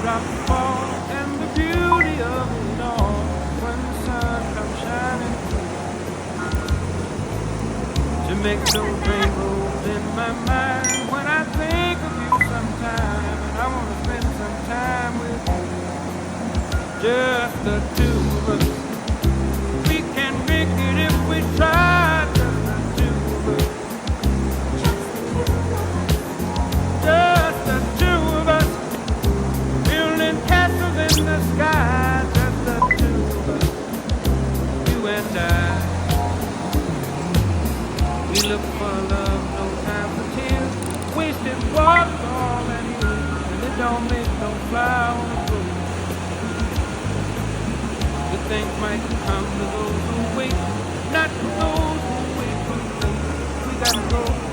drops fall and the beauty of it all when the sun comes shining through. To make those rainbows in my mind when I think of you sometime, and I want to spend some time with you. Just the two of us. We can make it if we try. Just the two of us. Just the two of us. Building castles in the sky. Just the two of us. You and I. We look for love, no time for tears. Wasted water, all that is, and it don't make no fly on the road. Good things might come to those who wait, not to those who wait. We gotta go.